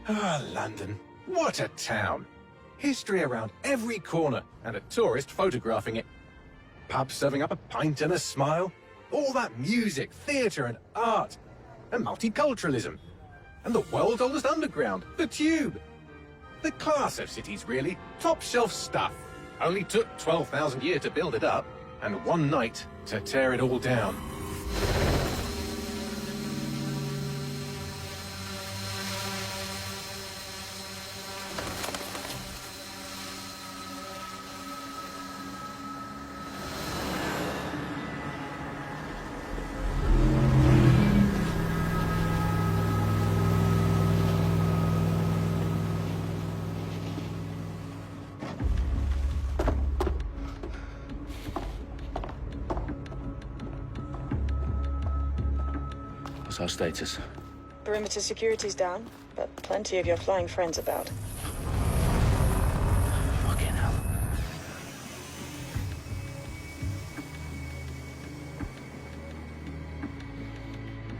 Ah, London. What a town. History around every corner, and a tourist photographing it. Pubs serving up a pint and a smile. All that music, theatre and art. And multiculturalism. And the world's oldest underground, the Tube. The class of cities, really. Top shelf stuff. Only took 12,000 years to build it up, and one night to tear it all down. What's our status? Perimeter security's down, but plenty of your flying friends about. Fucking hell.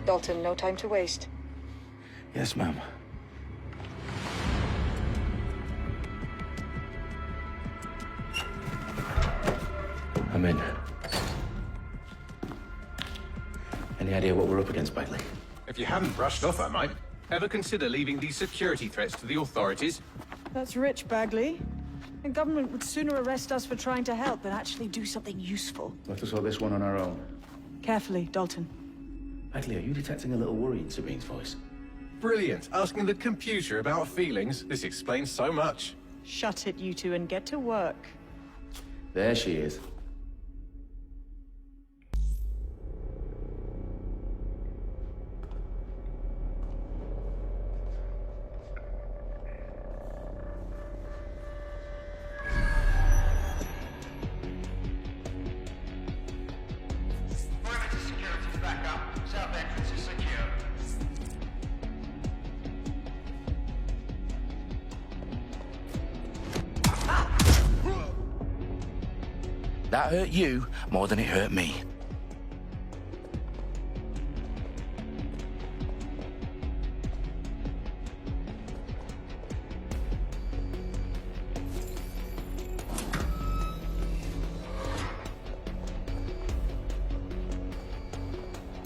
Dalton, no time to waste. Yes, ma'am. I'm in. Any idea what we're up against, Bagley? If you hadn't brushed off, I might. Ever consider leaving these security threats to the authorities? That's rich, Bagley. The government would sooner arrest us for trying to help than actually do something useful. Let us sort this one on our own. Carefully, Dalton. Bagley, are you detecting a little worry in Sabine's voice? Brilliant. Asking the computer about feelings. This explains so much. Shut it, you two, and get to work. There she is. That hurt you more than it hurt me.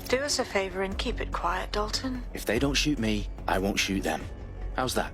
Do us a favor and keep it quiet, Dalton. If they don't shoot me, I won't shoot them. How's that?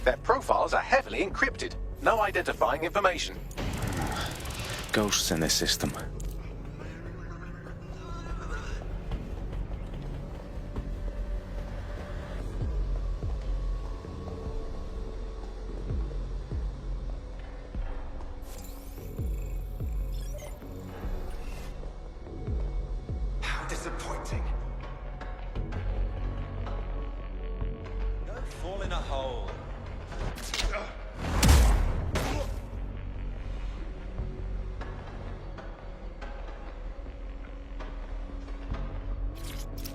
Their profiles are heavily encrypted. No identifying information. Ghosts in this system. How disappointing. Don't fall in a hole.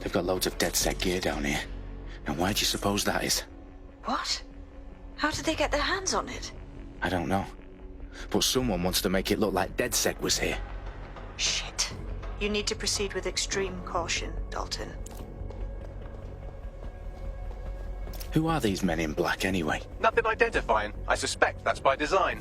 They've got loads of dead-set gear down here. And why do you suppose that is? What? How did they get their hands on it? I don't know. But someone wants to make it look like DedSec was here. Shit. You need to proceed with extreme caution, Dalton. Who are these men in black, anyway? Nothing identifying. I suspect that's by design.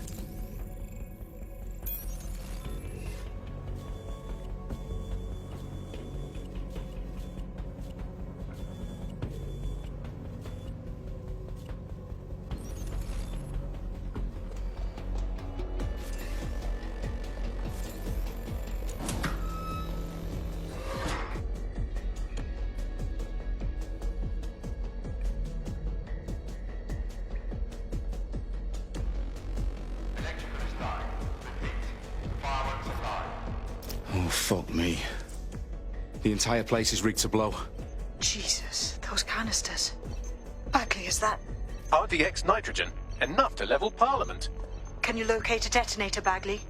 Oh, fuck me. The entire place is rigged to blow. Jesus, those canisters. Bagley, is that... RDX nitrogen. Enough to level Parliament. Can you locate a detonator, Bagley?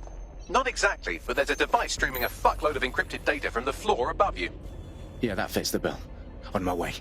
Not exactly, but there's a device streaming a fuckload of encrypted data from the floor above you. Yeah, that fits the bill. On my way.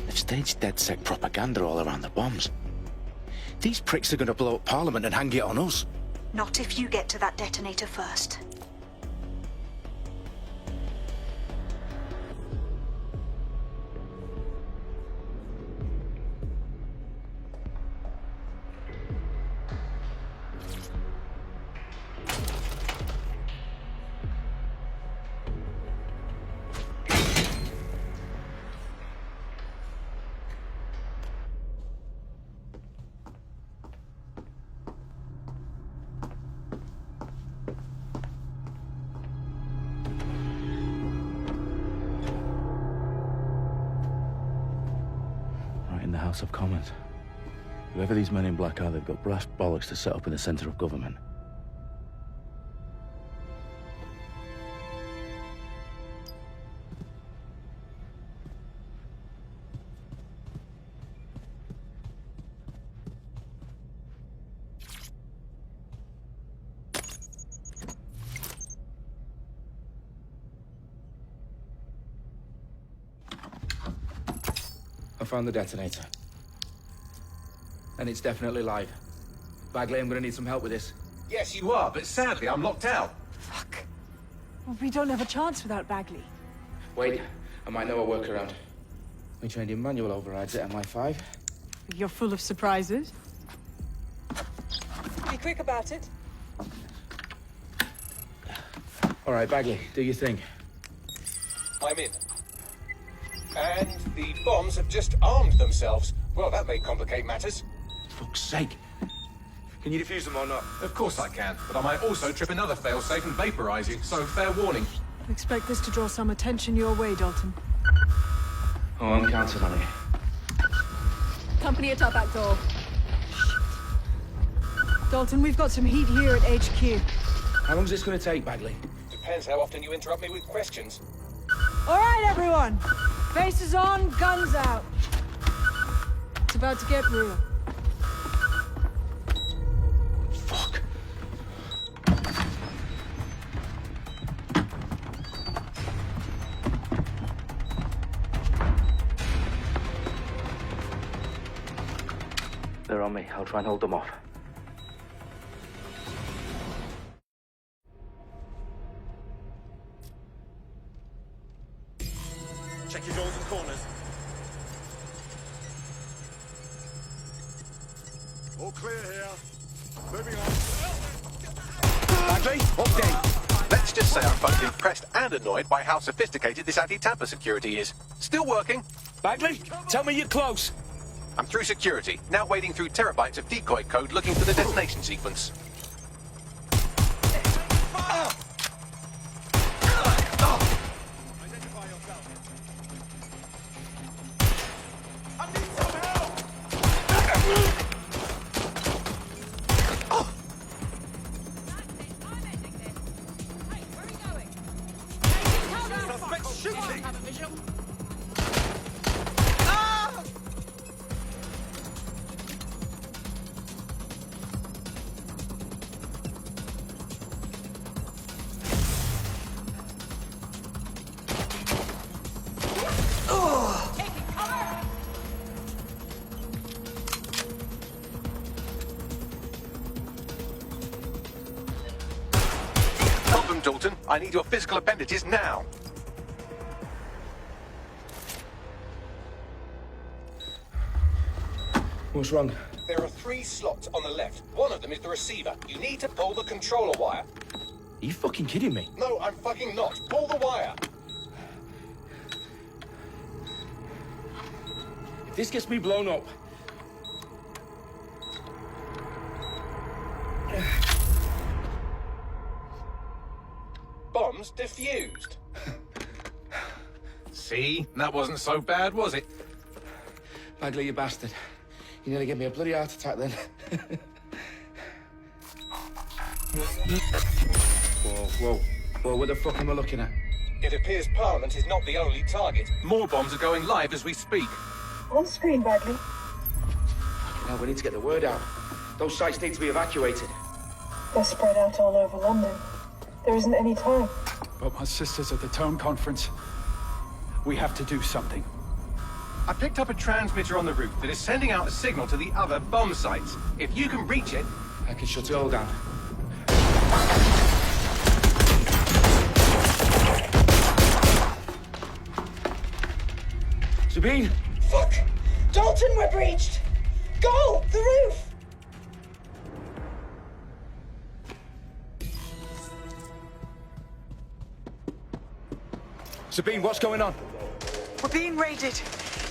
They've staged DedSec propaganda all around the bombs. These pricks are going to blow up Parliament and hang it on us. Not if you get to that detonator first. In the House of Commons. Whoever these men in black are, they've got brass bollocks to set up in the centre of government. I found the detonator. And it's definitely live. Bagley, I'm gonna need some help with this. Yes, you are, but sadly I'm locked out. Fuck. Well, we don't have a chance without Bagley. Wait, I might know a workaround. We trained in manual overrides at MI5. You're full of surprises. Be quick about it. All right, Bagley, do your thing. I'm in. And the bombs have just armed themselves. Well, that may complicate matters. Fuck's sake. Can you defuse them or not? Of course I can, but I might also trip another failsafe and vaporize you, so fair warning. I expect this to draw some attention your way, Dalton. Oh, I'm counting on it. Company at our back door. Dalton, we've got some heat here at HQ. How long's this gonna take, Bagley? Depends how often you interrupt me with questions. All right, everyone. Faces on, guns out. It's about to get real. Fuck. They're on me. I'll try and hold them off. Check your doors and corners. All clear here. Moving on. Bagley, update. Let's just say I'm both impressed and annoyed by how sophisticated this anti-tamper security is. Still working. Bagley, tell me you're close. I'm through security, now wading through terabytes of decoy code looking for the detonation sequence. Identify yourself. I need some help! Dalton. I need your physical appendages now. What's wrong? There are 3 slots on the left. One of them is the receiver. You need to pull the controller wire. Are you fucking kidding me? No, I'm fucking not. Pull the wire. If this gets me blown up... Bombs defused. See? That wasn't so bad, was it? Bagley, you bastard. You nearly gave me a bloody heart attack then. Whoa, what the fuck am I looking at? It appears Parliament is not the only target. More bombs are going live as we speak. On screen, Bagley. Now we need to get the word out. Those sites need to be evacuated. They're spread out all over London. There isn't any time. But my sister's at the Tone Conference. We have to do something. I picked up a transmitter on the roof that is sending out a signal to the other bomb sites. If you can reach it... I can shut it all down. Sabine! Fuck! Dalton, we're breached! Go! The roof! Sabine, what's going on? We're being raided.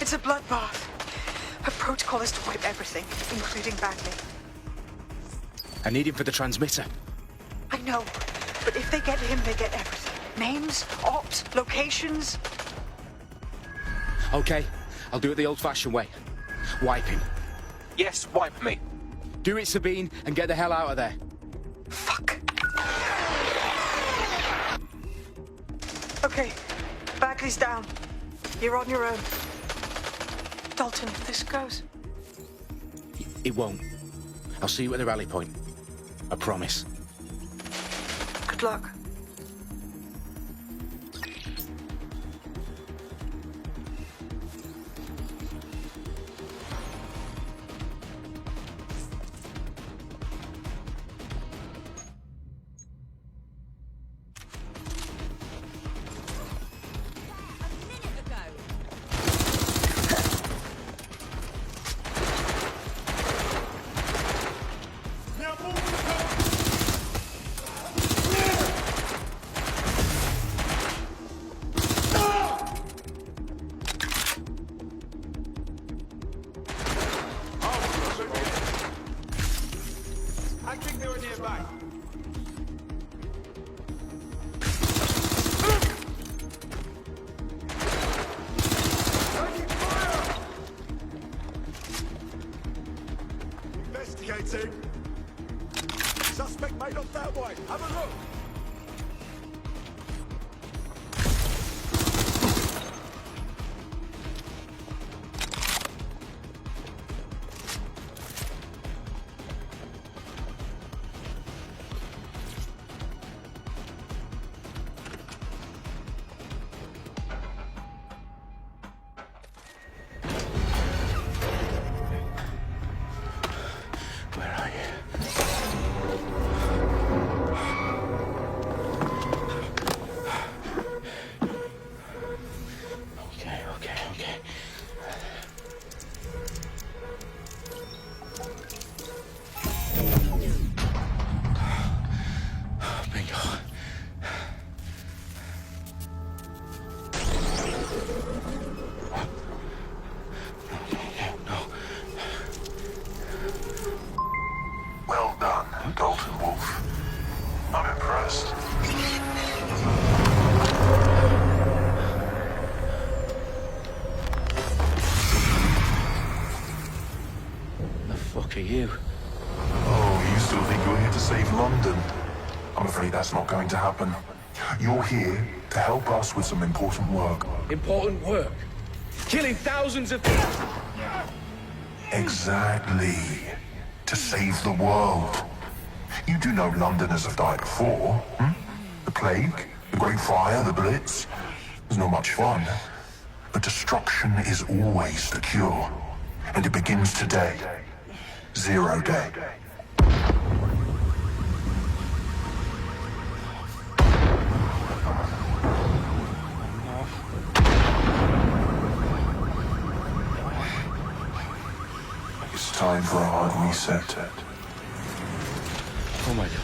It's a bloodbath. Our protocol is to wipe everything, including Bagley. I need him for the transmitter. I know, but if they get him, they get everything. Names, ops, locations. Okay, I'll do it the old-fashioned way. Wipe him. Yes, wipe me. Do it, Sabine, and get the hell out of there. Fuck. Okay, Bagley's down. You're on your own. Dalton, if this goes... It won't. I'll see you at the rally point. I promise. Good luck. I think they were nearby. Taking fire! Investigating. Suspect made off that way. Have a look. Where are you? Okay. Bingo. No. Well done, Dalton Wolf. I'm impressed. The fuck are you? Oh, you still think you're here to save London? I'm afraid that's not going to happen. You're here to help us with some important work. Important work. Killing thousands of people. Exactly. To save the world. You do know Londoners have died before, hmm? The Plague, the Great Fire, the Blitz. It's not much fun. But destruction is always the cure. And it begins today. 0 day. reset. Oh my god.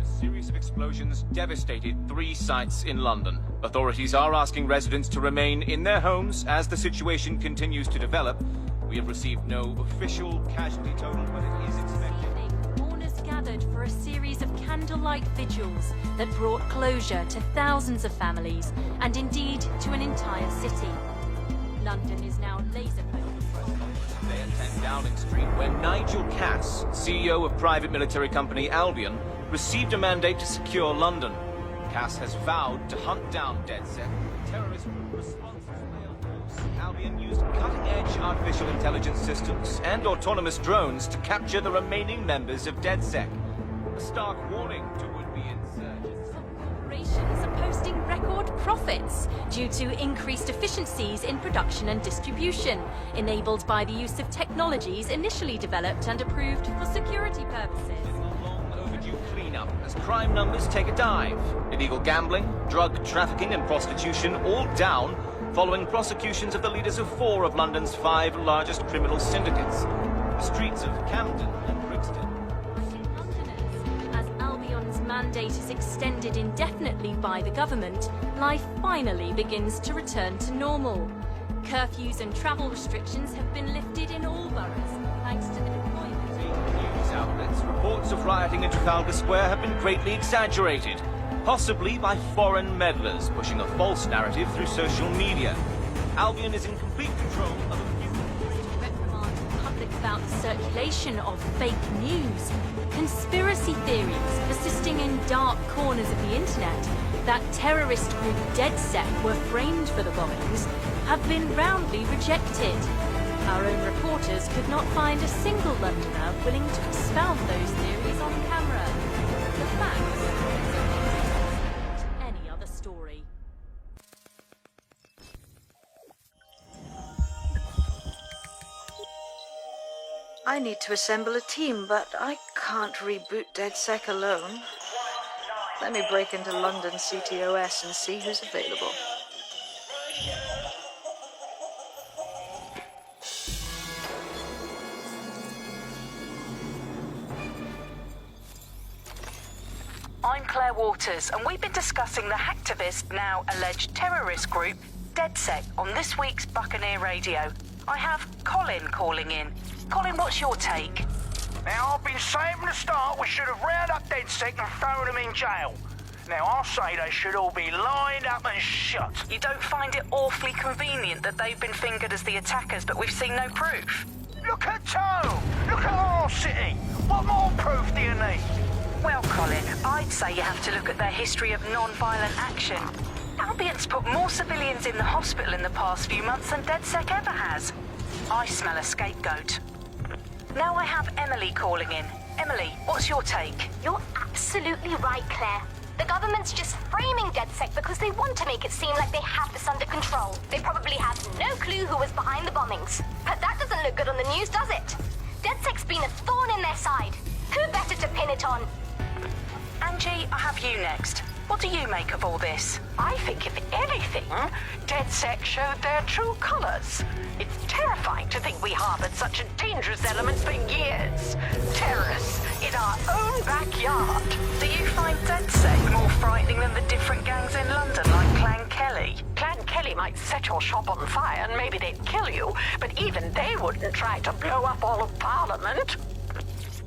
A series of explosions devastated 3 sites in London. Authorities are asking residents to remain in their homes as the situation continues to develop. We have received no official casualty total, but it is expected. Mourners gathered for a series of candlelight vigils that brought closure to thousands of families and indeed to an entire city. London is now laser-focused. Today at 10 Downing Street, where Nigel Cass, CEO of private military company Albion, received a mandate to secure London. Cass has vowed to hunt down DedSec, terrorist group responsible. Albion used cutting-edge artificial intelligence systems and autonomous drones to capture the remaining members of DedSec. A stark warning to would-be insurgents. Corporations are posting record profits due to increased efficiencies in production and distribution, enabled by the use of technologies initially developed and approved for security purposes. Cleanup as crime numbers take a dive. Illegal gambling, drug trafficking and prostitution all down following prosecutions of the leaders of 4 of London's 5 largest criminal syndicates. The streets of Camden and Brixton. Londoners, as Albion's mandate is extended indefinitely by the government, life finally begins to return to normal. Curfews and travel restrictions have been lifted in all boroughs, thanks to the deployment. News outlets, reports of rioting in Trafalgar Square have been greatly exaggerated, possibly by foreign meddlers pushing a false narrative through social media. Albion is in complete control of a few... To reprimand the public about the circulation of fake news, conspiracy theories persisting in dark corners of the internet that terrorist group DedSec were framed for the bombings have been roundly rejected. Our own reporters could not find a single Londoner willing to expound those theories on camera. The facts are any other story. I need to assemble a team, but I can't reboot DedSec alone. Let me break into London CTOS and see who's available. I'm Claire Waters, and we've been discussing the hacktivist, now alleged terrorist group, DedSec, on this week's Buccaneer Radio. I have Colin calling in. Colin, what's your take? Now, I've been saying from the start we should have rounded up DedSec and thrown them in jail. Now, I'll say they should all be lined up and shot. You don't find it awfully convenient that they've been fingered as the attackers, but we've seen no proof? Look at Toe! Look at our city! What more proof do you need? Well, Colin, I'd say you have to look at their history of non-violent action. Albion's put more civilians in the hospital in the past few months than DedSec ever has. I smell a scapegoat. Now I have Emily calling in. Emily, what's your take? You're absolutely right, Claire. The government's just framing DedSec because they want to make it seem like they have this under control. They probably have no clue who was behind the bombings. But that doesn't look good on the news, does it? DedSec's been a thorn in their side. Who better to pin it on? Angie, I have you next. What do you make of all this? I think, if anything, DedSec showed their true colors. It's terrifying to think we harbored such dangerous elements for years. Terrorists in our own backyard. Do you find DedSec more frightening than the different gangs in London, like Clan Kelly? Clan Kelly might set your shop on fire and maybe they'd kill you, but even they wouldn't try to blow up all of Parliament.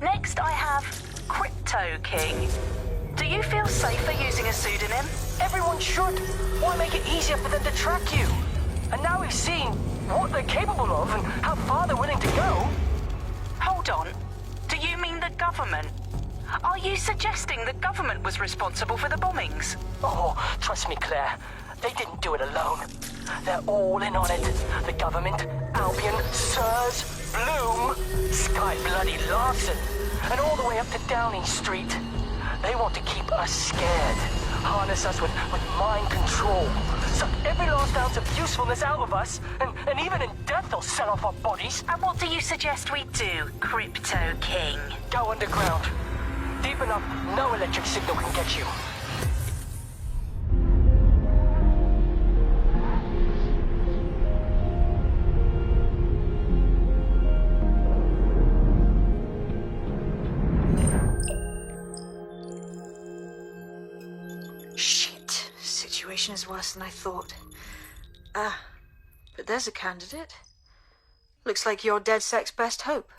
Next, I have Crypto King. Do you feel safer using a pseudonym? Everyone should. Why make it easier for them to track you? And now we've seen what they're capable of and how far they're willing to go. Hold on. Do you mean the government? Are you suggesting the government was responsible for the bombings? Oh, trust me, Claire. They didn't do it alone. They're all in on it. The government, Albion, Sirs, Bloom, Sky Bloody Larson, and all the way up to Downing Street. They want to keep us scared, harness us with mind control, suck every last ounce of usefulness out of us, and even in death they'll sell off our bodies. And what do you suggest we do, Crypto King? Go underground. Deep enough, no electric signal can get you. Shit. Situation is worse than I thought. But there's a candidate. Looks like you're DedSec's best hope.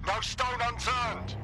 No stone unturned.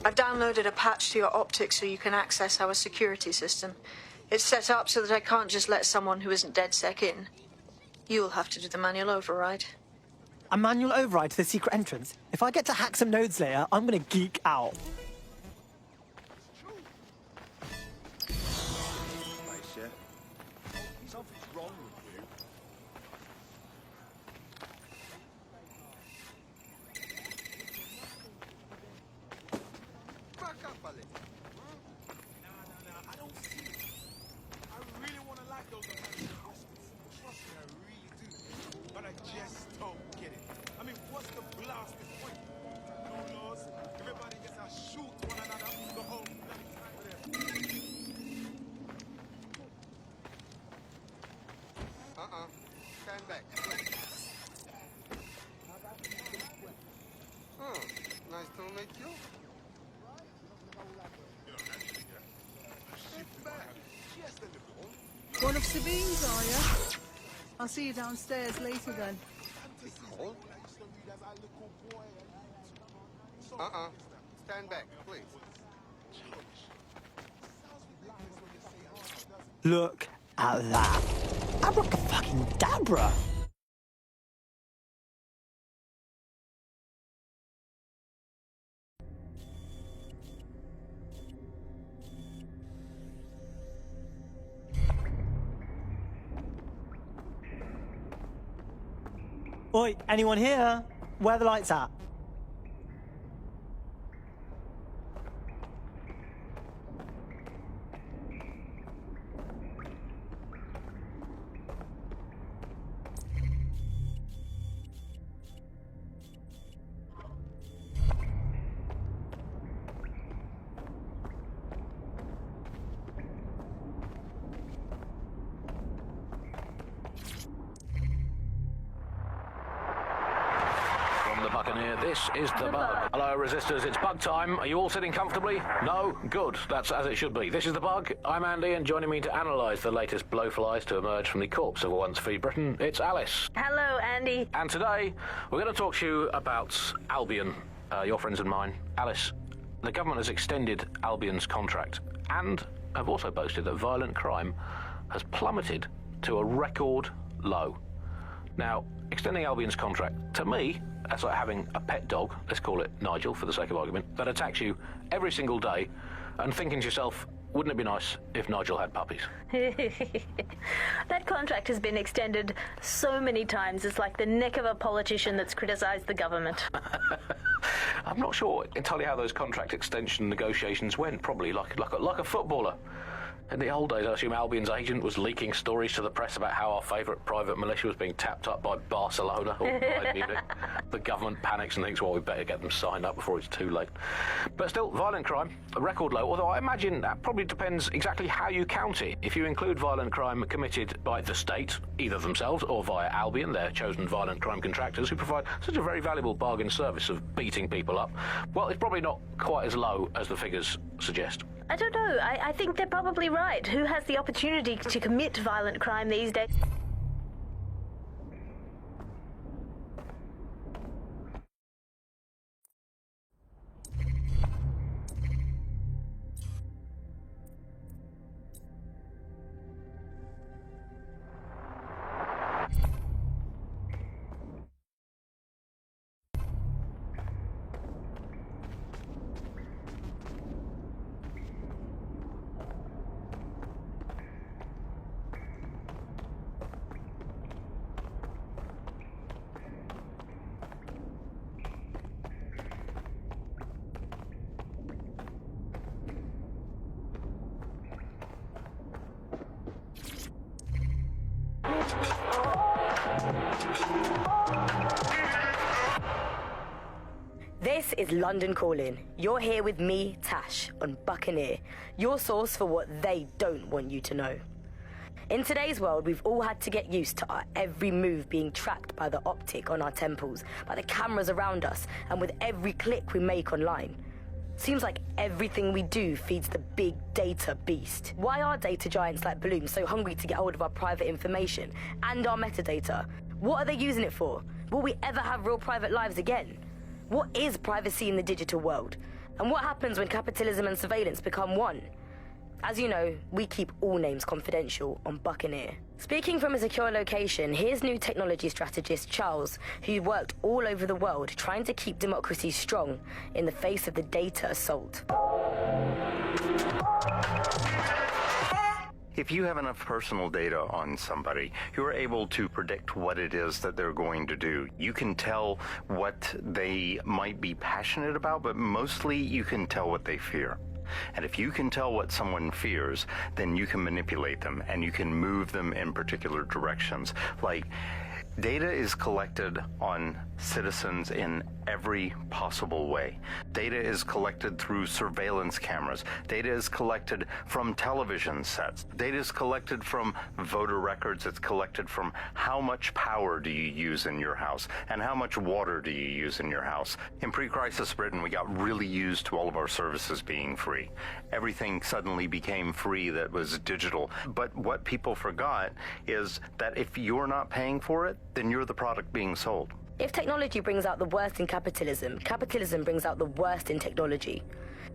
I've downloaded a patch to your optics so you can access our security system. It's set up so that I can't just let someone who isn't DedSec in. You'll have to do the manual override. A manual override to the secret entrance. If I get to hack some nodes later, I'm gonna geek out. Something's wrong with you. Back up a little. I don't see it. I really want to like those American hospitals. Trust me, I really do. But I just don't get it. I mean, what's the blasted point? No laws. Everybody gets to shoot one another the whole bloody time of their... Stand back. Oh, nice to meet you. Sit back. Just a little. One of Sabine's, are you? I'll see you downstairs later then. Stand back, please. Look at that. Abracadabra! Oi, anyone here? Where are the lights at? This is the bug. Hello, resistors. It's bug time. Are you all sitting comfortably? No? Good. That's as it should be. This is the bug. I'm Andy, and joining me to analyse the latest blowflies to emerge from the corpse of a once free Britain, it's Alice. Hello, Andy. And today, we're going to talk to you about Albion, your friends and mine. Alice, the government has extended Albion's contract and have also boasted that violent crime has plummeted to a record low. Now, extending Albion's contract, to me, that's like having a pet dog, let's call it Nigel for the sake of argument, that attacks you every single day and thinking to yourself, wouldn't it be nice if Nigel had puppies? That contract has been extended so many times, it's like the neck of a politician that's criticised the government. I'm not sure entirely how those contract extension negotiations went, probably like a footballer. In the old days, I assume Albion's agent was leaking stories to the press about how our favourite private militia was being tapped up by Barcelona or Bayern Munich. The government panics and thinks, well, we better get them signed up before it's too late. But still, violent crime, a record low, although I imagine that probably depends exactly how you count it. If you include violent crime committed by the state, either themselves or via Albion, their chosen violent crime contractors who provide such a very valuable bargain service of beating people up, well, it's probably not quite as low as the figures suggest. I don't know. I think they're probably right. Who has the opportunity to commit violent crime these days? This is London Calling. You're here with me, Tash, on Buccaneer, your source for what they don't want you to know. In today's world, we've all had to get used to our every move being tracked by the optic on our temples, by the cameras around us, and with every click we make online. Seems like everything we do feeds the big data beast. Why are data giants like Bloom so hungry to get hold of our private information and our metadata? What are they using it for? Will we ever have real private lives again? What is privacy in the digital world? And what happens when capitalism and surveillance become one? As you know, we keep all names confidential on Buccaneer. Speaking from a secure location, here's new technology strategist Charles, who worked all over the world trying to keep democracy strong in the face of the data assault. If you have enough personal data on somebody, you're able to predict what it is that they're going to do. You can tell what they might be passionate about, but mostly you can tell what they fear. And if you can tell what someone fears, then you can manipulate them and you can move them in particular directions. Like, data is collected on citizens in every possible way. Data is collected through surveillance cameras. Data is collected from television sets. Data is collected from voter records. It's collected from how much power do you use in your house and how much water do you use in your house. In pre-crisis Britain, we got really used to all of our services being free. Everything suddenly became free that was digital. But what people forgot is that if you're not paying for it, then you're the product being sold. If technology brings out the worst in capitalism, capitalism brings out the worst in technology.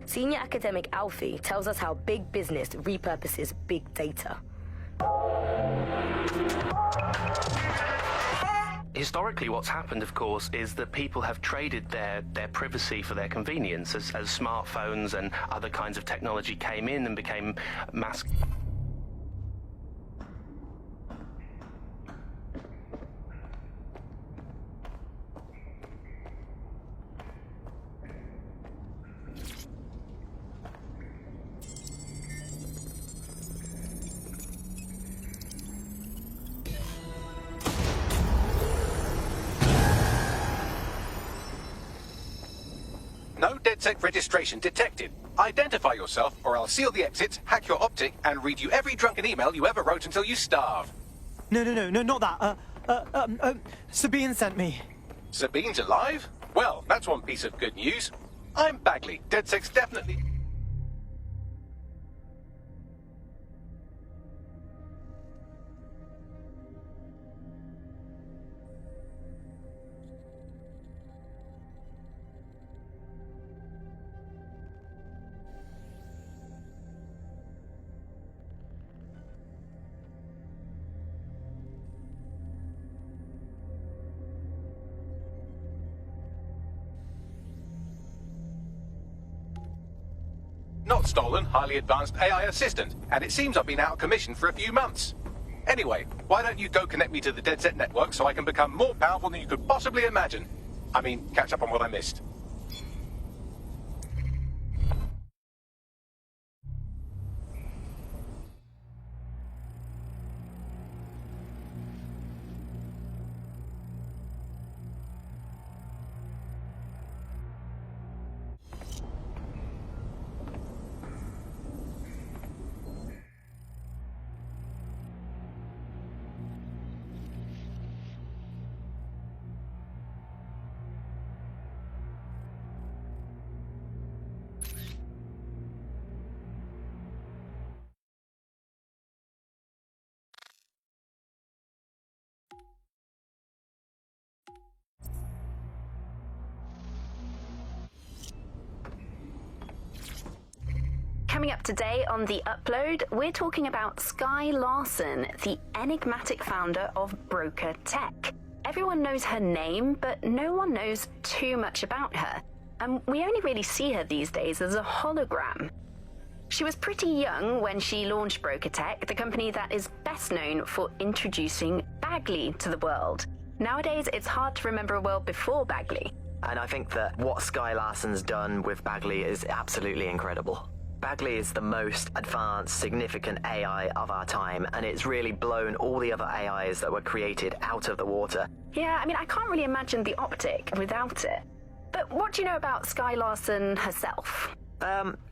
Senior academic Alfie tells us how big business repurposes big data. Historically, what's happened, of course, is that people have traded their privacy for their convenience as smartphones and other kinds of technology came in and became mass... No DedSec registration detected. Identify yourself, or I'll seal the exits, hack your optic, and read you every drunken email you ever wrote until you starve. No, not that. Sabine sent me. Sabine's alive? Well, that's one piece of good news. I'm Bagley. DedSec's definitely... Not stolen, highly advanced AI assistant, and it seems I've been out of commission for a few months. Anyway, why don't you go connect me to the DedSec network so I can become more powerful than you could possibly imagine? I mean, catch up on what I missed. Coming up today on The Upload, we're talking about Skye Larson, the enigmatic founder of Broker Tech. Everyone knows her name, but no one knows too much about her. And we only really see her these days as a hologram. She was pretty young when she launched Broker Tech, the company that is best known for introducing Bagley to the world. Nowadays, it's hard to remember a world before Bagley. And I think that what Skye Larson's done with Bagley is absolutely incredible. Bagley is the most advanced, significant AI of our time, and it's really blown all the other AIs that were created out of the water. Yeah, I mean, I can't really imagine the optic without it. But what do you know about Skye Larson herself?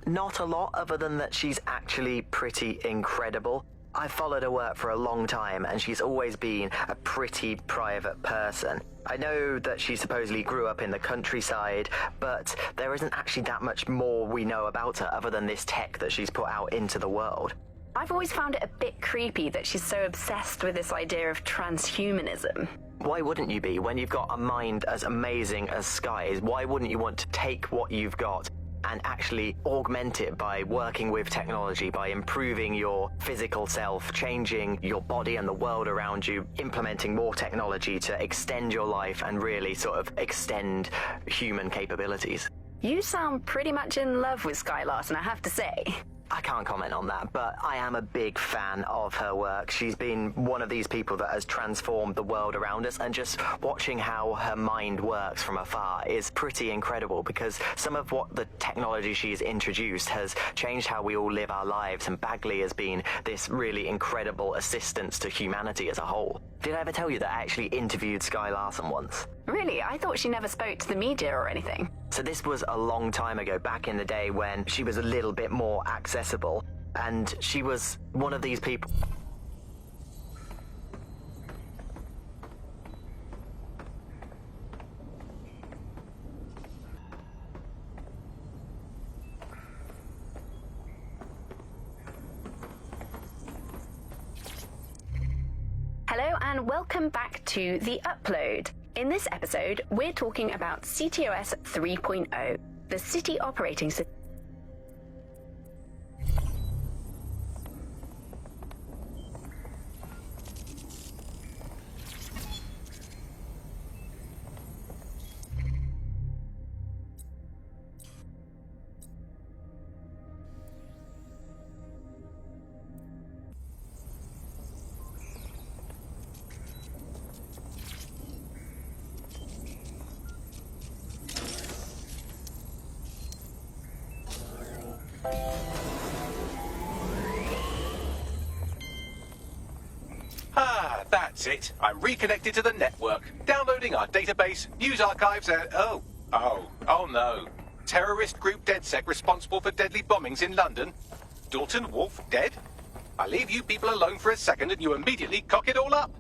Not a lot, other than that she's actually pretty incredible. I've followed her work for a long time, and she's always been a pretty private person. I know that she supposedly grew up in the countryside, but there isn't actually that much more we know about her other than this tech that she's put out into the world. I've always found it a bit creepy that she's so obsessed with this idea of transhumanism. Why wouldn't you be? When you've got a mind as amazing as Skye's, why wouldn't you want to take what you've got and actually augment it by working with technology, by improving your physical self, changing your body and the world around you, implementing more technology to extend your life and really sort of extend human capabilities. You sound pretty much in love with Sky Larson, I have to say. I can't comment on that, but I am a big fan of her work. She's been one of these people that has transformed the world around us, and just watching how her mind works from afar is pretty incredible, because some of what the technology she's introduced has changed how we all live our lives, and Bagley has been this really incredible assistance to humanity as a whole. Did I ever tell you that I actually interviewed Sky Larson once? Really? I thought she never spoke to the media or anything. So this was a long time ago, back in the day when she was a little bit more accessible, and she was one of these people. Hello and welcome back to The Upload. In this episode, we're talking about CTOS 3.0, the City Operating System. That's it. I'm reconnected to the network, downloading our database, news archives, and oh no. Terrorist group DedSec responsible for deadly bombings in London. Dalton Wolf dead? I leave you people alone for a second and you immediately cock it all up.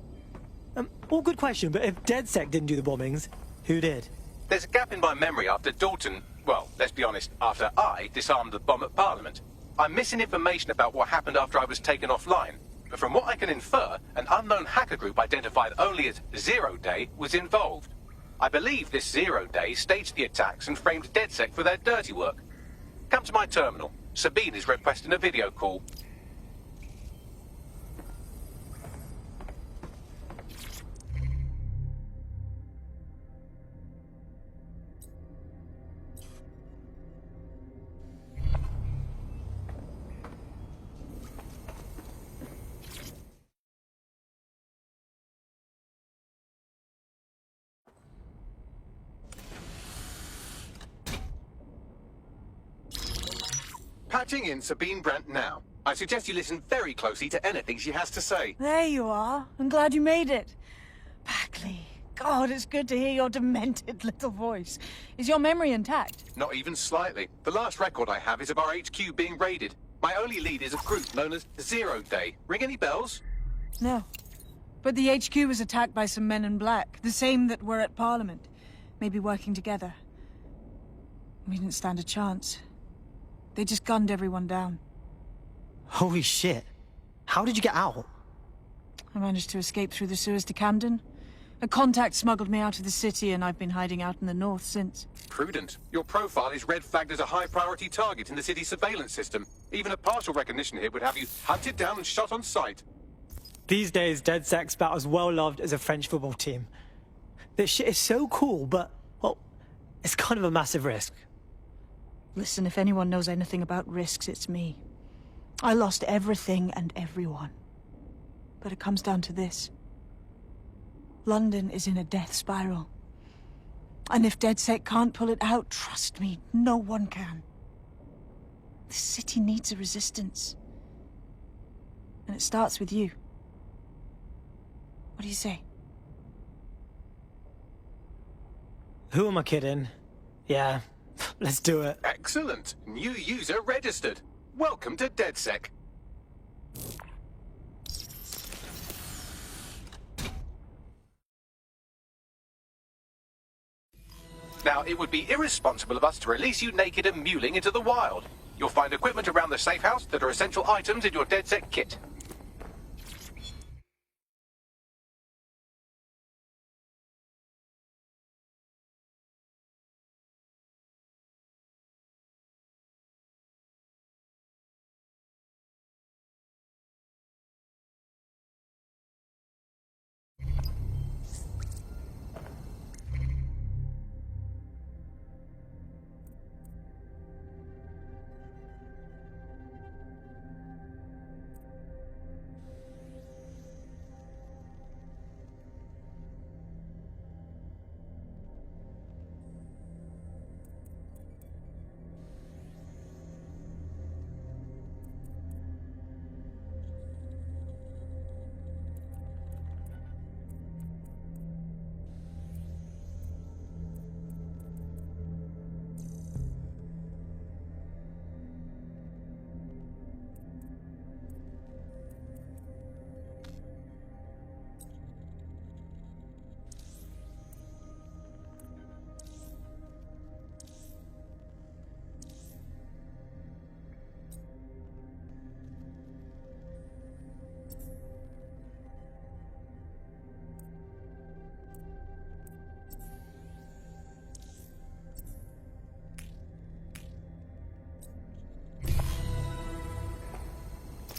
All good question, but if DedSec didn't do the bombings, who did? There's a gap in my memory after Dalton, well, let's be honest, after I disarmed the bomb at Parliament. I'm missing information about what happened after I was taken offline. But from what I can infer, an unknown hacker group identified only as Zero Day was involved. I believe this Zero Day staged the attacks and framed DedSec for their dirty work. Come to my terminal. Sabine is requesting a video call. Patching in Sabine Brandt now. I suggest you listen very closely to anything she has to say. There you are. I'm glad you made it. Bagley. God, it's good to hear your demented little voice. Is your memory intact? Not even slightly. The last record I have is of our HQ being raided. My only lead is a group known as Zero Day. Ring any bells? No. But the HQ was attacked by some men in black, the same that were at Parliament. Maybe working together. We didn't stand a chance. They just gunned everyone down. Holy shit. How did you get out? I managed to escape through the sewers to Camden. A contact smuggled me out of the city, and I've been hiding out in the north since. Prudent. Your profile is red flagged as a high-priority target in the city's surveillance system. Even a partial recognition hit would have you hunted down and shot on sight. These days, DedSec's about as well loved as a French football team. This shit is so cool, but, well, it's kind of a massive risk. Listen, if anyone knows anything about risks, it's me. I lost everything and everyone. But it comes down to this. London is in a death spiral. And if DedSec can't pull it out, trust me, no one can. The city needs a resistance. And it starts with you. What do you say? Who am I kidding? Yeah, let's do it. Excellent. New user registered. Welcome to DedSec. Now, it would be irresponsible of us to release you naked and mewling into the wild. You'll find equipment around the safe house that are essential items in your DedSec kit.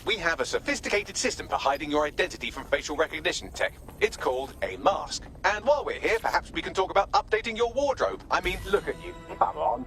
We have a sophisticated system for hiding your identity from facial recognition tech. It's called a mask. And while we're here, perhaps we can talk about updating your wardrobe. I mean, look at you. Come on.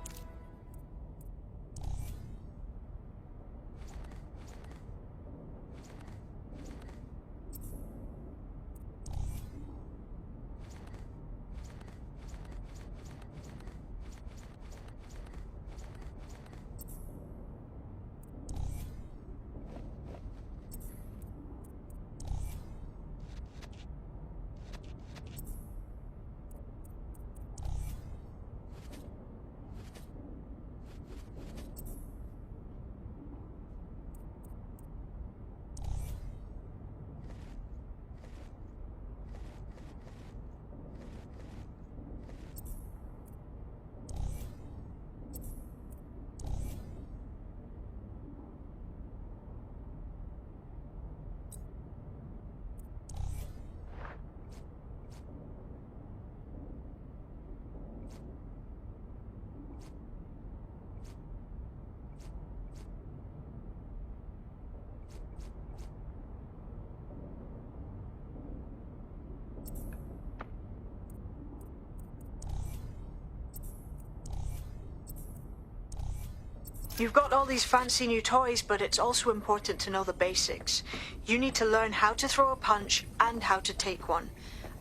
You've got all these fancy new toys, but it's also important to know the basics. You need to learn how to throw a punch and how to take one.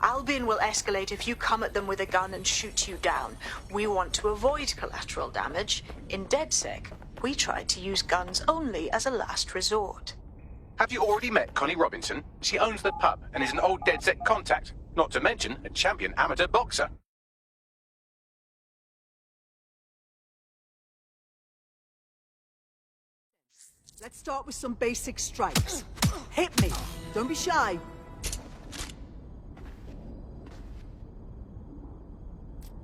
Albion will escalate if you come at them with a gun and shoot you down. We want to avoid collateral damage. In DedSec, we try to use guns only as a last resort. Have you already met Connie Robinson? She owns the pub and is an old DedSec contact, not to mention a champion amateur boxer. Let's start with some basic strikes. Hit me. Don't be shy.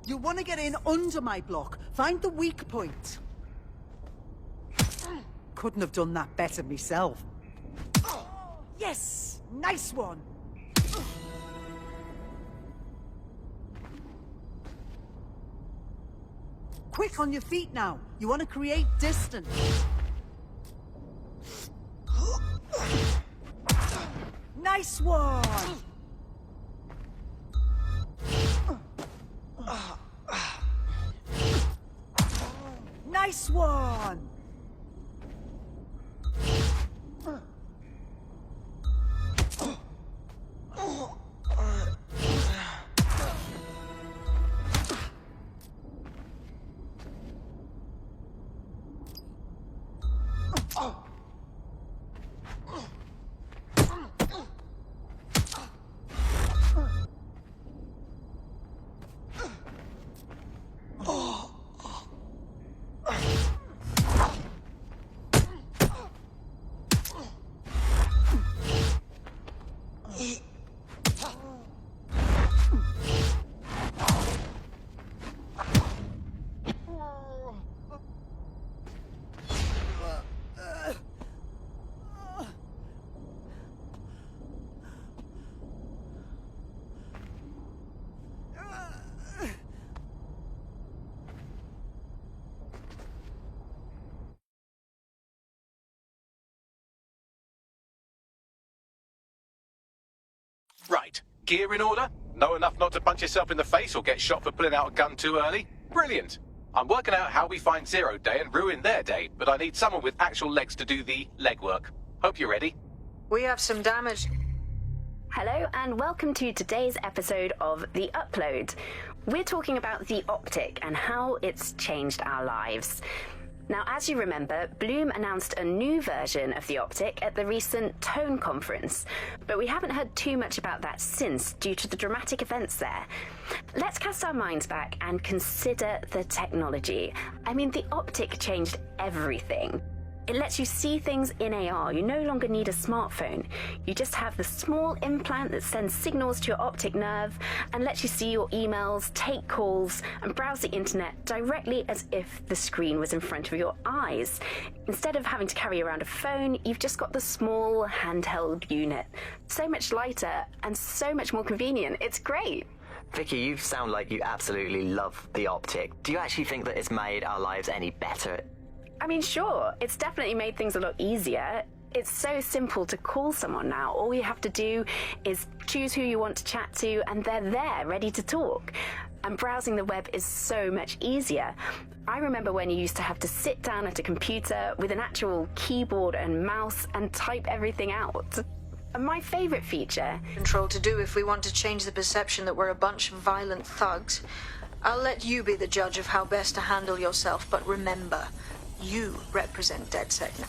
You want to get in under my block. Find the weak point. Couldn't have done that better myself. Yes! Nice one! Quick on your feet now. You want to create distance. Nice one! Nice one! Right. Gear in order? Know enough not to punch yourself in the face or get shot for pulling out a gun too early? Brilliant. I'm working out how we find Zero Day and ruin their day, but I need someone with actual legs to do the legwork. Hope you're ready. We have some damage. Hello and welcome to today's episode of The Upload. We're talking about the optic and how it's changed our lives. Now, as you remember, Bloom announced a new version of the optic at the recent Tone conference, but we haven't heard too much about that since due to the dramatic events there. Let's cast our minds back and consider the technology. I mean, the optic changed everything. It lets you see things in AR. You no longer need a smartphone. You just have the small implant that sends signals to your optic nerve and lets you see your emails, take calls, and browse the internet directly as if the screen was in front of your eyes. Instead of having to carry around a phone, you've just got the small handheld unit. So much lighter and so much more convenient. It's great. Vicky, you sound like you absolutely love the optic. Do you actually think that it's made our lives any better? I mean, sure, it's definitely made things a lot easier. It's so simple to call someone now. All you have to do is choose who you want to chat to, and they're there, ready to talk. And browsing the web is so much easier. I remember when you used to have to sit down at a computer with an actual keyboard and mouse and type everything out. And my favourite feature... Control to do if we want to change the perception that we're a bunch of violent thugs. I'll let you be the judge of how best to handle yourself, but remember, you represent DedSec now.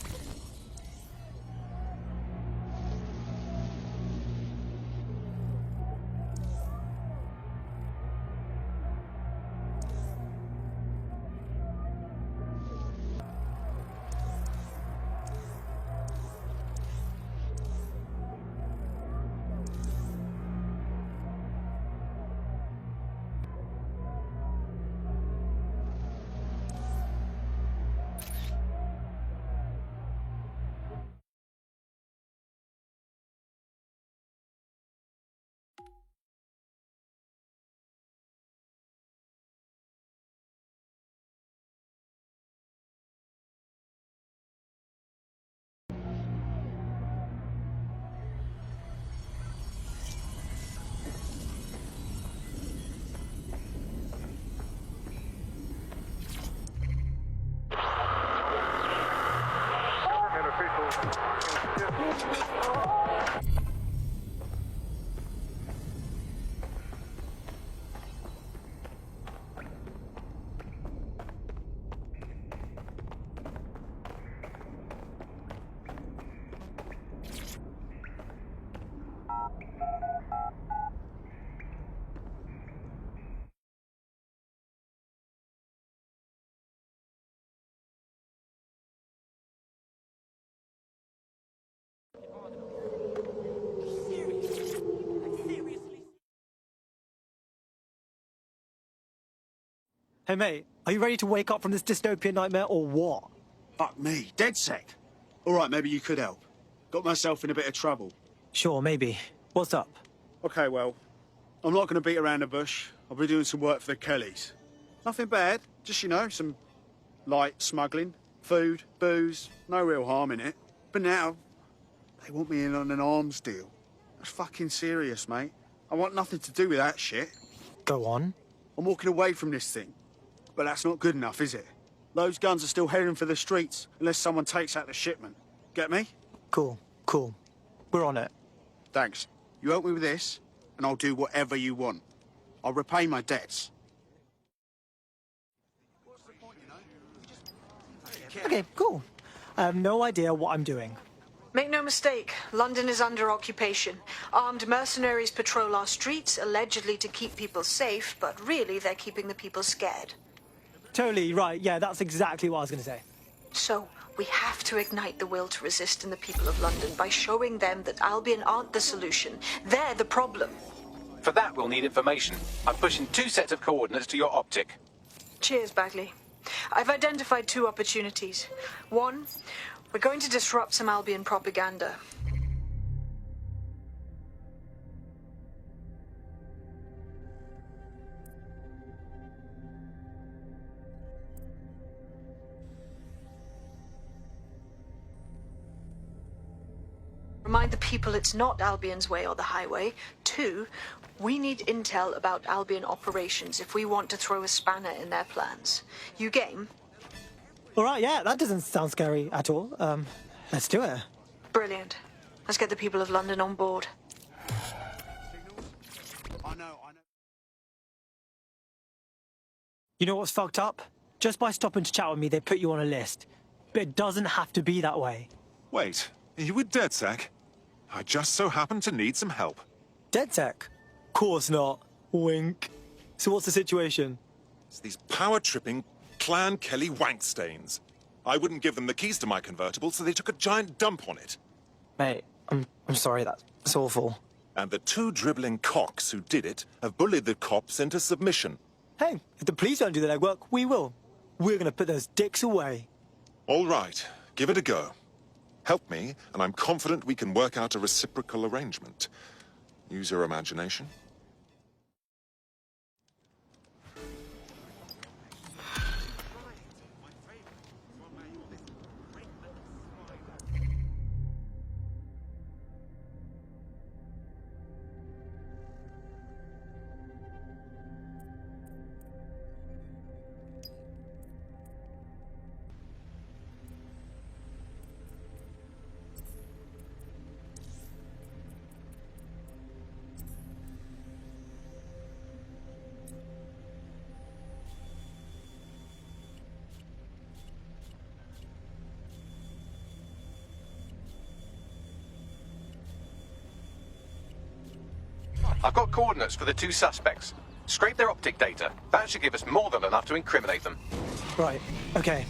Hey mate, are you ready to wake up from this dystopian nightmare or what? Fuck me, DedSec. All right, maybe you could help. Got myself in a bit of trouble. Sure, maybe. What's up? Okay, well, I'm not going to beat around the bush. I'll be doing some work for the Kellys. Nothing bad, just, you know, some light smuggling, food, booze, no real harm in it. But now, they want me in on an arms deal. That's fucking serious, mate. I want nothing to do with that shit. Go on. I'm walking away from this thing. But that's not good enough, is it? Those guns are still heading for the streets unless someone takes out the shipment. Get me? Cool, cool. We're on it. Thanks. You help me with this, and I'll do whatever you want. I'll repay my debts. Okay, cool. I have no idea what I'm doing. Make no mistake, London is under occupation. Armed mercenaries patrol our streets, allegedly to keep people safe, but really they're keeping the people scared. Totally right, yeah, that's exactly what I was going to say. So, we have to ignite the will to resist in the people of London by showing them that Albion aren't the solution. They're the problem. For that, we'll need information. I'm pushing 2 sets of coordinates to your optic. Cheers, Bagley. I've identified 2 opportunities. One, we're going to disrupt some Albion propaganda. Remind the people it's not Albion's way or the highway. 2, we need intel about Albion operations if we want to throw a spanner in their plans. You game? All right, yeah, that doesn't sound scary at all. Let's do it. Brilliant. Let's get the people of London on board. You know what's fucked up? Just by stopping to chat with me, they put you on a list. But it doesn't have to be that way. Wait, are you with DedSec? I just so happen to need some help. DedSec? Course not. Wink. So what's the situation? It's these power-tripping Clan Kelly wankstains. I wouldn't give them the keys to my convertible, so they took a giant dump on it. Mate, I'm sorry, that's awful. And the 2 dribbling cocks who did it have bullied the cops into submission. Hey, if the police don't do the legwork, we will. We're gonna put those dicks away. All right, give it a go. Help me, and I'm confident we can work out a reciprocal arrangement. Use your imagination. I've got coordinates for the 2 suspects. Scrape their optic data. That should give us more than enough to incriminate them. Right, okay.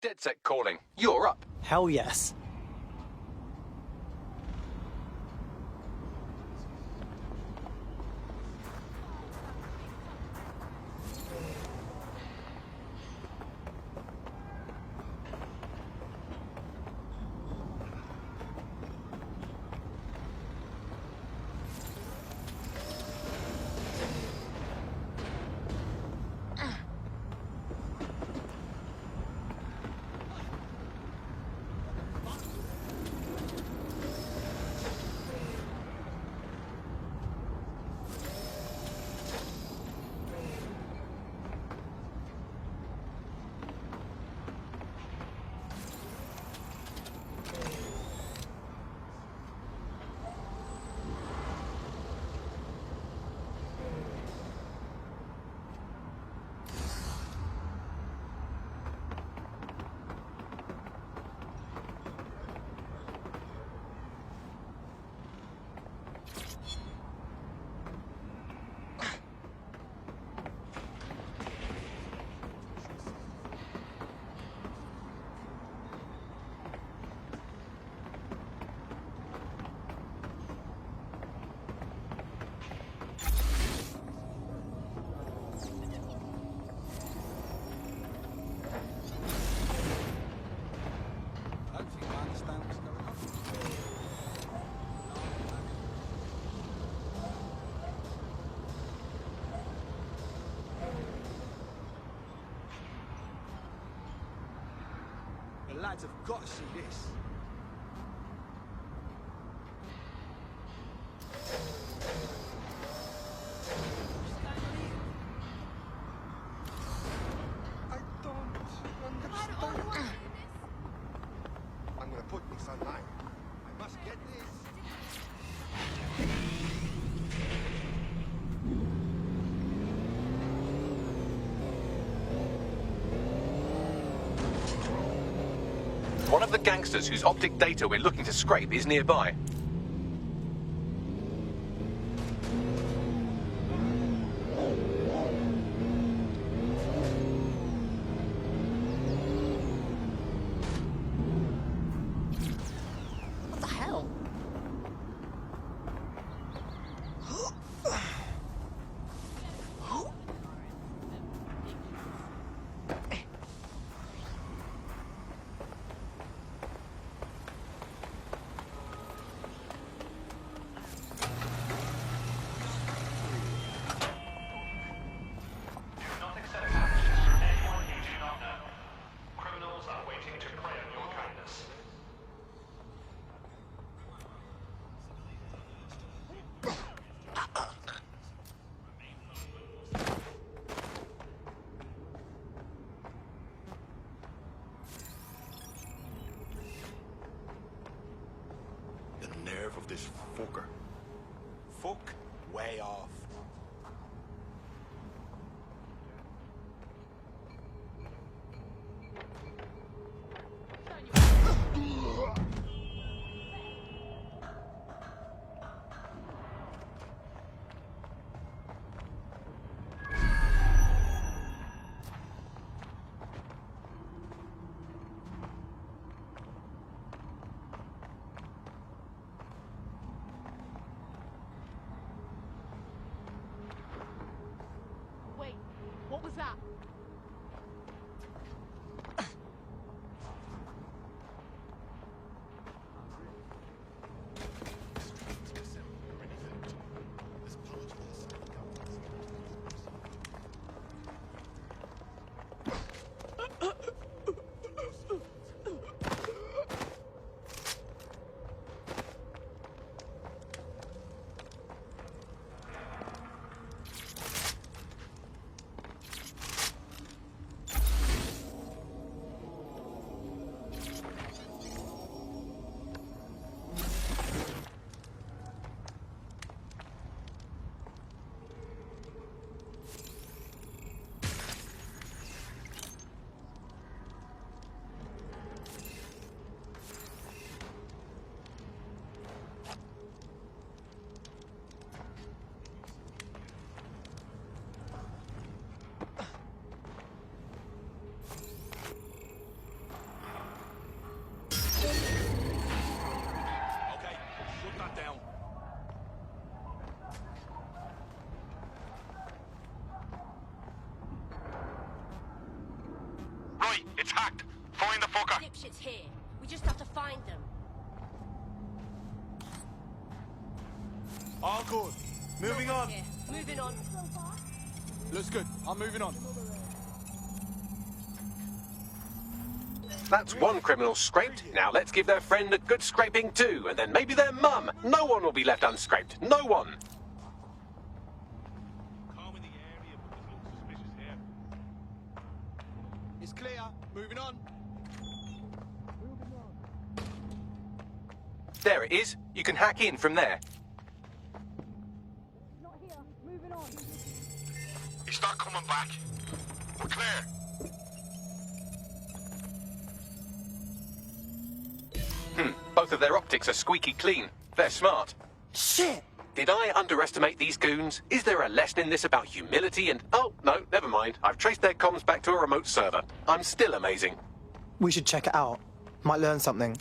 DedSec calling. You're up. Hell yes. The lads have got to see this. I don't understand. I'm gonna put this online. I must get this. One of the gangsters whose optic data we're looking to scrape is nearby. What the hell? The nerve of this fucker. Fuck way off. Wait, what was that? Right, it's hacked. Find the fucker. Dipshit's here. We just have to find them. All good. Moving on. Here. Moving on. Looks good. I'm moving on. That's one criminal scraped. Now let's give their friend a good scraping too, and then maybe their mum. No one will be left unscraped. No one. It's clear. Moving on. There it is. You can hack in from there. He's not coming back. We're clear. Both of their optics are squeaky clean. They're smart. Shit! Did I underestimate these goons? Is there a lesson in this about humility and... Oh, no, never mind. I've traced their comms back to a remote server. I'm still amazing. We should check it out. Might learn something.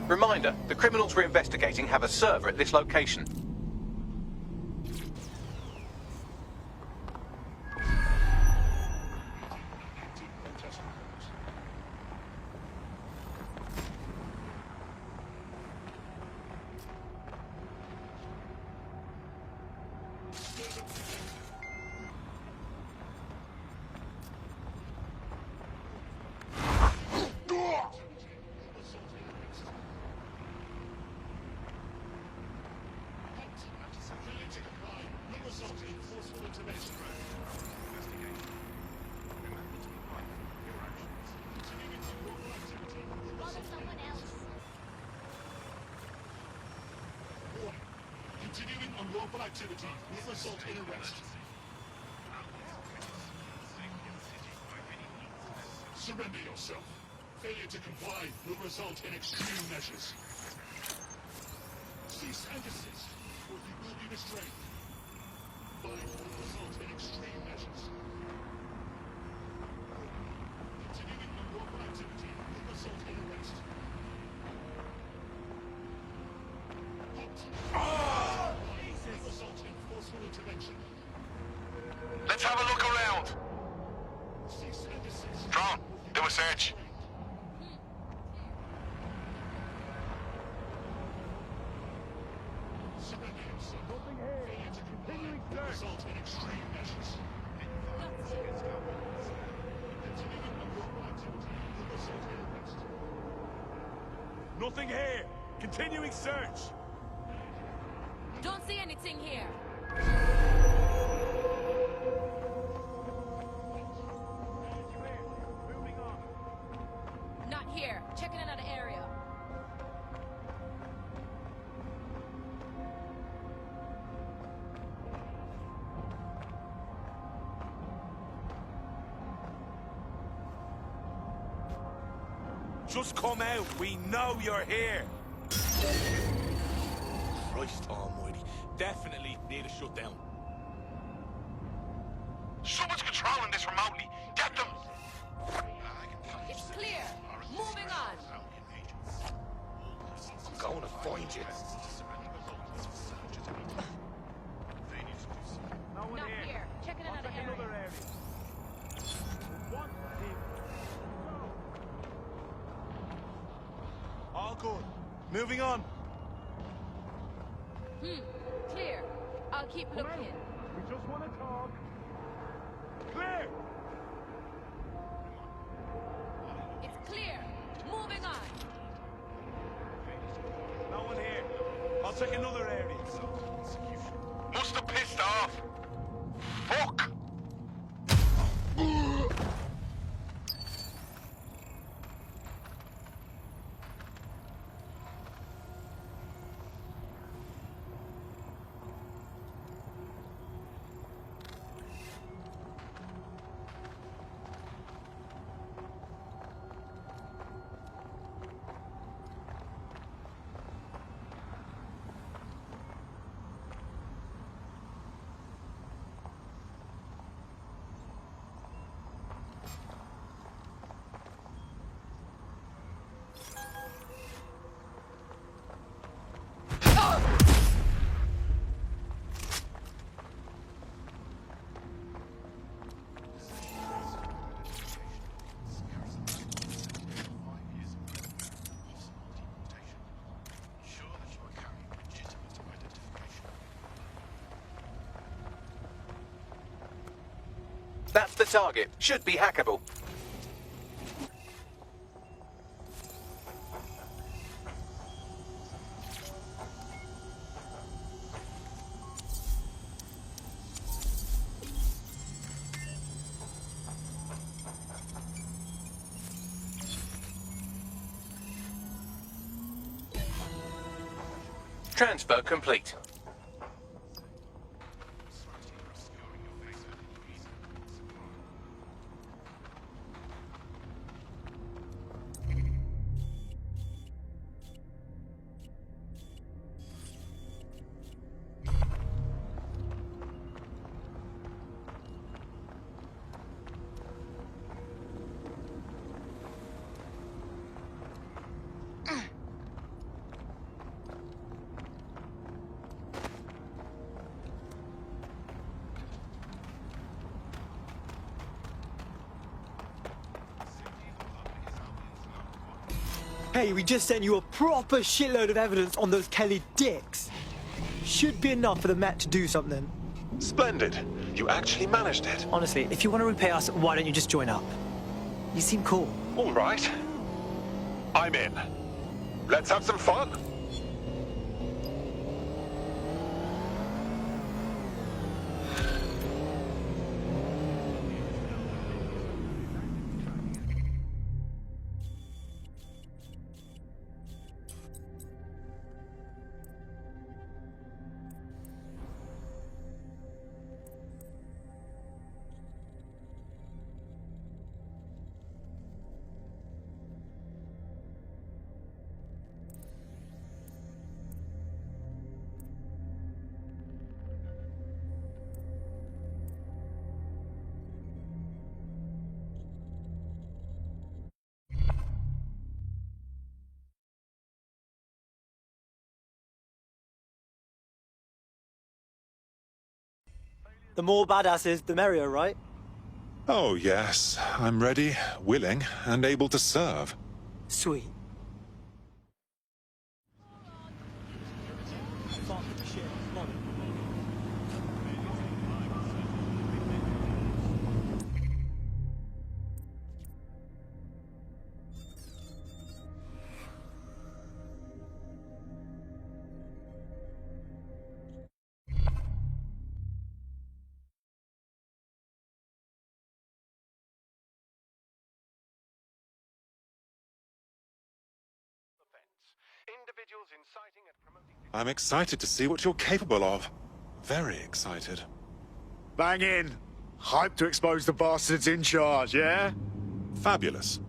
Reminder, the criminals we're investigating have a server at this location. Continuing unlawful activity will result in arrest. Surrender yourself. Failure to comply will result in extreme measures. Cease and desist, or you will be restrained. Fine will result in extreme measures. Continuing unlawful activity will result in arrest. Will result in forceful intervention. Let's have a look around. Cease and desist. Drone, do a search. Surrender yourself. Nothing here. Failure to comply will result in extreme measures. Continuing unlawful activity will result in arrest. Nothing here. Continuing search. Don't see anything here. Not here. Checking another area. Just come out. We know you're here. Christ almighty. Definitely need a shutdown. Someone's controlling this remotely. Get them! It's clear. Moving on. I'm going to find you. Not here. Checking another area. All good. Moving on. Clear. I'll keep looking. We just want to talk. Clear! It's clear. Moving on. No one here. I'll check another area. Must have pissed off. Fuck! That's the target. Should be hackable. Transfer complete. Hey, we just sent you a proper shitload of evidence on those Kelly dicks. Should be enough for the Met to do something. Splendid. You actually managed it. Honestly, if you want to repay us, why don't you just join up? You seem cool. All right. I'm in. Let's have some fun. The more badasses, the merrier, right? Oh, yes. I'm ready, willing, and able to serve. Sweet. I'm excited to see what you're capable of. Very excited. Bang in. Hype to expose the bastards in charge, yeah? Fabulous.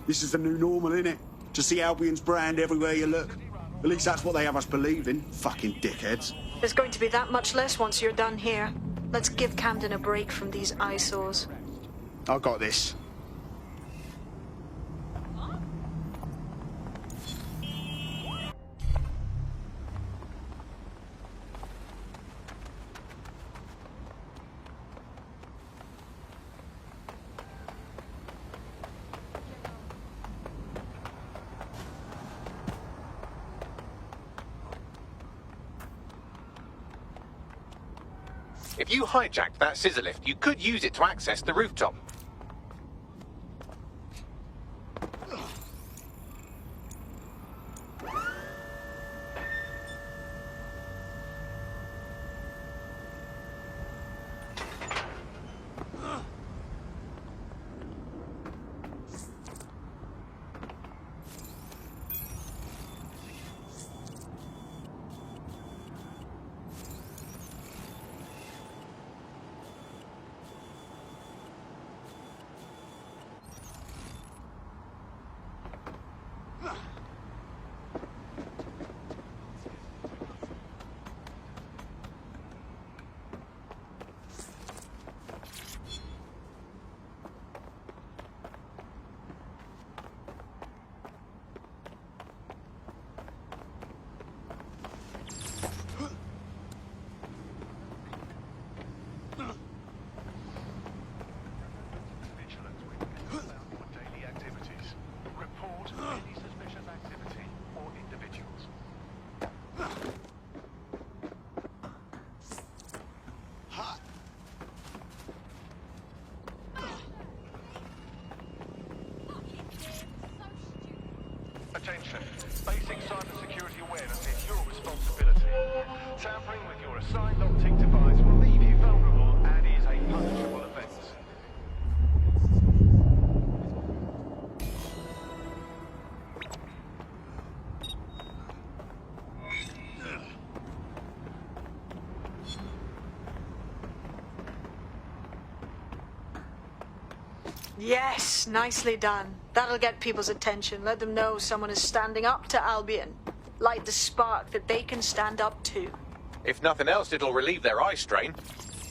This is the new normal, innit? To see Albion's brand everywhere you look. At least that's what they have us believing. Fucking dickheads. There's going to be that much less once you're done here. Let's give Camden a break from these eyesores. I got this. If you hijacked that scissor lift, you could use it to access the rooftop. Attention. Basic cybersecurity awareness is your responsibility. Tampering with your assigned optic device will leave you vulnerable and is a punishable offense. Yes, nicely done. That'll get people's attention. Let them know someone is standing up to Albion. Light the spark that they can stand up to. If nothing else, it'll relieve their eye strain.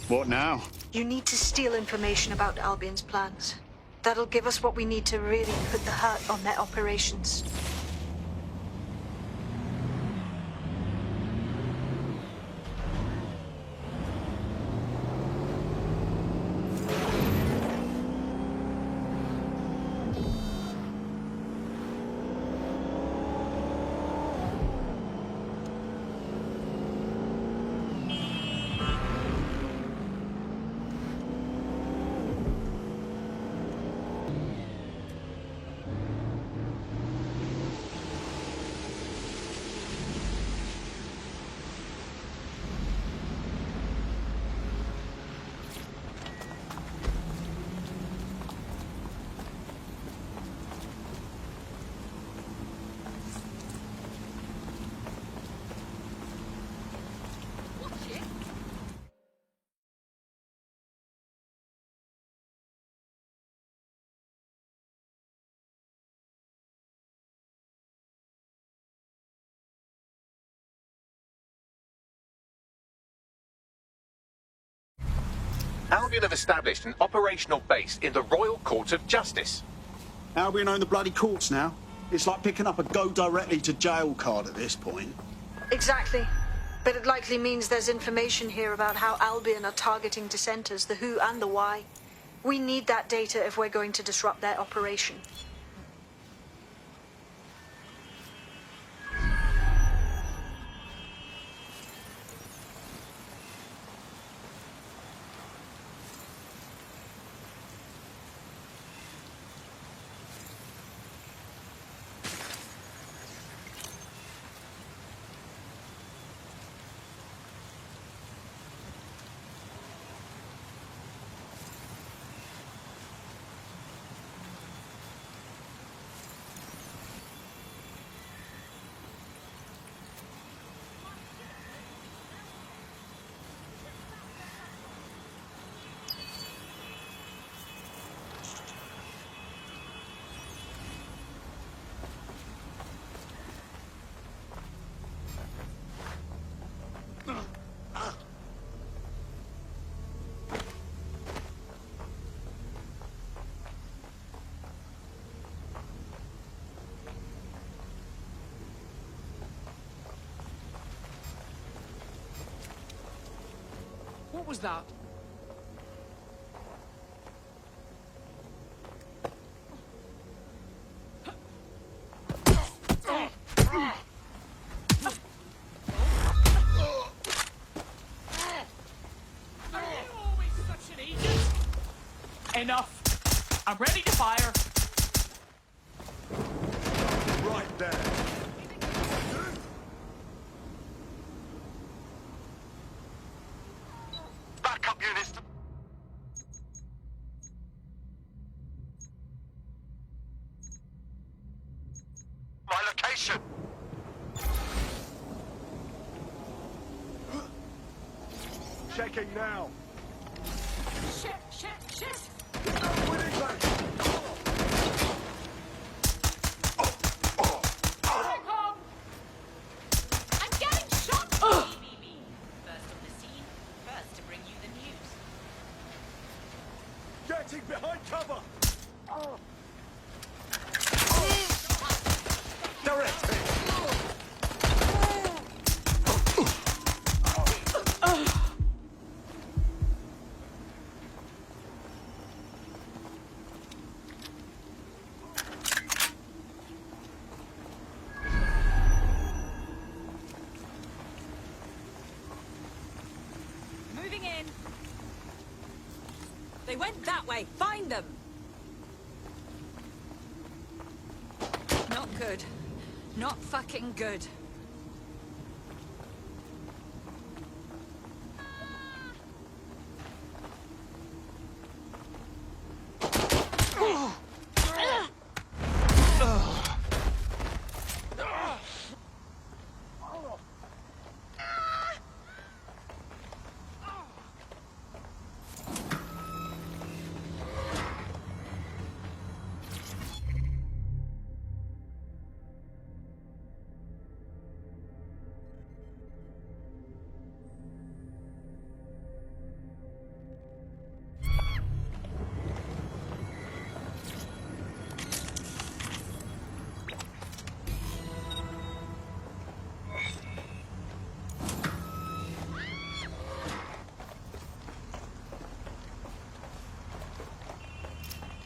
What now? You need to steal information about Albion's plans. That'll give us what we need to really put the hurt on their operations. Albion have established an operational base in the Royal Court of Justice. Albion own the bloody courts now. It's like picking up a go directly to jail card at this point. Exactly. But it likely means there's information here about how Albion are targeting dissenters, the who and the why. We need that data if we're going to disrupt their operation. What was that? Are you always such an agent? Enough. I'm ready to fire. Right there. Backup units. My location. Checking now. Shit, shit, shit. Winning base. I'm getting shot! playmobi. First on the scene, first to bring you the news. Getting behind cover. Direct hit. Moving in. They went that way. Find them. Not good. Not fucking good.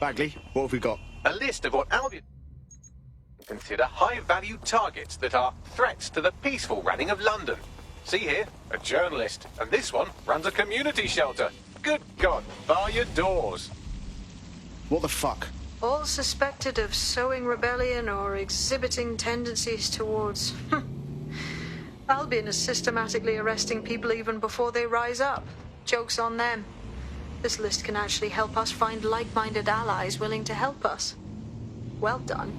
Bagley, what have we got? A list of what Albion consider high-value targets that are threats to the peaceful running of London. See here, a journalist, and this one runs a community shelter. Good God, bar your doors. What the fuck? All suspected of sowing rebellion or exhibiting tendencies towards... Albion is systematically arresting people even before they rise up. Joke's on them. This list can actually help us find like-minded allies willing to help us. Well done.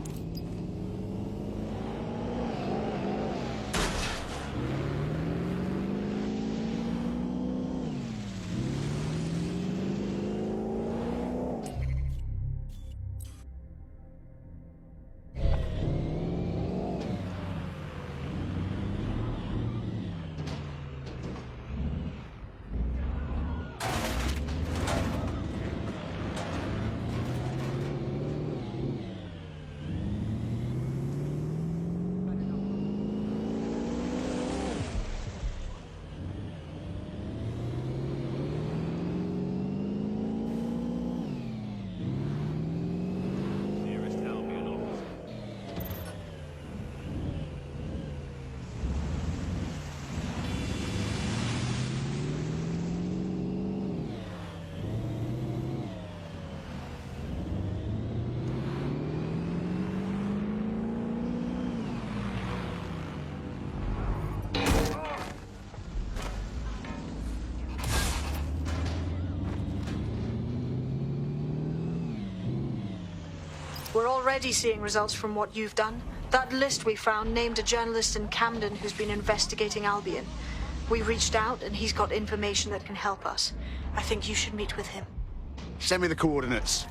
We're already seeing results from what you've done. That list we found named a journalist in Camden who's been investigating Albion. We reached out and he's got information that can help us. I think you should meet with him. Send me the coordinates.